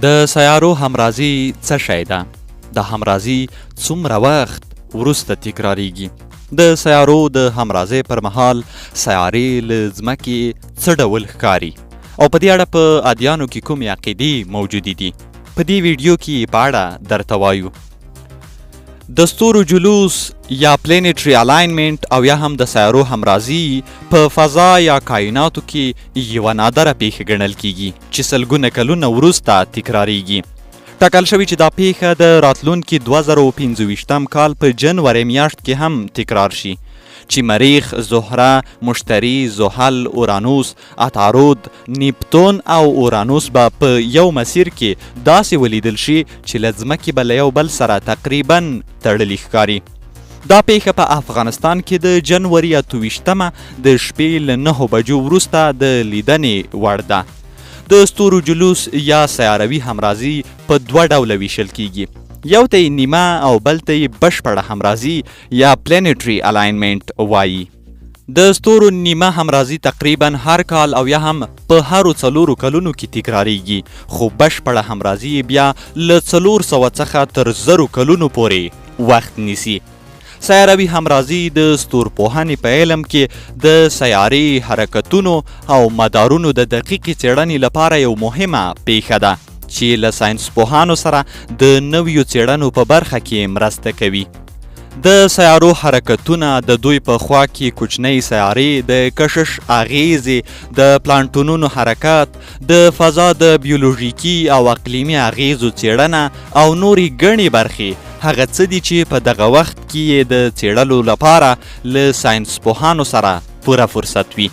د سیارو همرازي څه شی ده؟ د همرازي څومره وخت وروسته تکراریږي؟ د سیارو د همرازۍ پر مهال سیارې له ځمکې څه ډول ښکاري؟ او په دې اړه په ادیانو کې کومې عقیدې موجودې دي؟ په دې ویډیو کې په اړه درته وایو. د ستورو جلوس یا پلینټري الاینمنټ او یا هم د سیارو همرازي په فضا یا کائناتو کې یوه نادره پیښه ګڼل کیږي چې سلګونه کلونه وروسته تکراریږي. ټاکل شوي چې دا پیښه د راتلونکي 2025 کال په جنوري میاشت کې هم تکرار شي، چې مریخ، زهره، مشتري، زحل، اورانوس، عطارد، نیپتون او اورانوس به په یو مسیر کې داسې ولیدل شي چې له ځمکې به له یو بل سره تقریبا تړلي ښکاري. دا پیښه په افغانستان کې د جنوري 28 د شپې له 9 بجو وروسته د لیدنې وړ ده. د ستورو جلوس یا سیاروي همرازي په دوه ډوله ویشل کیږي، یو ته یې نیمه او بل ته یې بشپړه همرازي یا پلینټري الاینمنټ وایي. د ستورو نیمه همرازي تقریبا هر کال او یا هم په هرو 4 کلونو کې تکراریږي، خو بشپړه همرازي بیا له 400 څخه تر 1000 کلونو پورې وخت نیسي. سیاروي همرازي د ستورپوهنې په علم کې د سیارې حرکتونو او مدارونو د دقیقې څېړنې لپاره یو مهمه پیښه ده چې له ساینسپوهانو سره د نویو څېړنو په برخه کې مرسته کوي. د سیارو حرکتونه د دوی په خوا کې کوچنۍ سیارې، د کشش اغیزې، د پلانټونونو حرکت، د فضا د بیولوژیکي او اقلیمي اغیزو څېړنه او نورې ګڼې برخې هغه څه دي چې په دغه وخت کې د څېړلو لپاره له ساینسپوهانو سره پوره فرصت وي.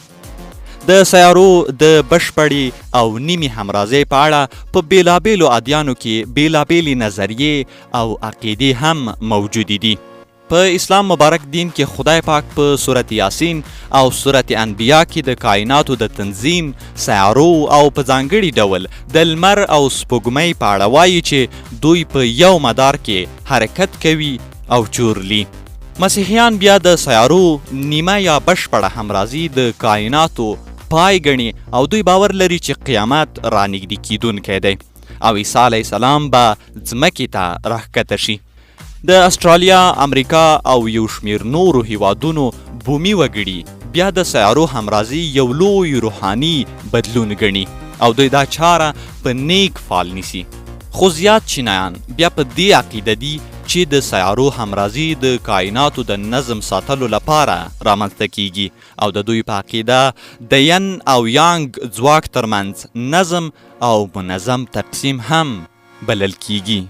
د سیارو د بشپړې او نیمې همرازۍ په اړه په بیلابیلو ادیانو کې بیلابیلې نظریې او عقیدې هم موجودې دي. په اسلام مبارک دین کې خدای پاک په سورت یاسین او سورت انبیا کې د کائناتو د تنظیم، سیارو او په ځانګړي ډول د لمر او سپوږمۍ په اړه وایي چې دوی په یو مدار کې حرکت کوي او چورلي. مسیحیان بیا د سیارو نیمه یا بشپړه همرازي د کائناتو پای ګڼي او دوی باور لري چې قیامت رانږدې کیدونکی دی او عیسی علیه السلام به ځمکې ته راښکته شي. د استرالیا، امریکا او یو شمیر نورو هیوادونو بومي وګړي بیا د سیارو همرازي یو لوی روحاني بدلون ګڼي او دوی دا چاره په نیک فال نیسي. خو زیات چینایان بیا په دې عقیده دي چې د سیارو همرازي د کائناتو د نظم ساتلو لپاره رامنځته کیږي او د دوی په عقیده د ین او یانګ ځواک ترمنځ نظم او منظم تقسیم هم بلل کیږي.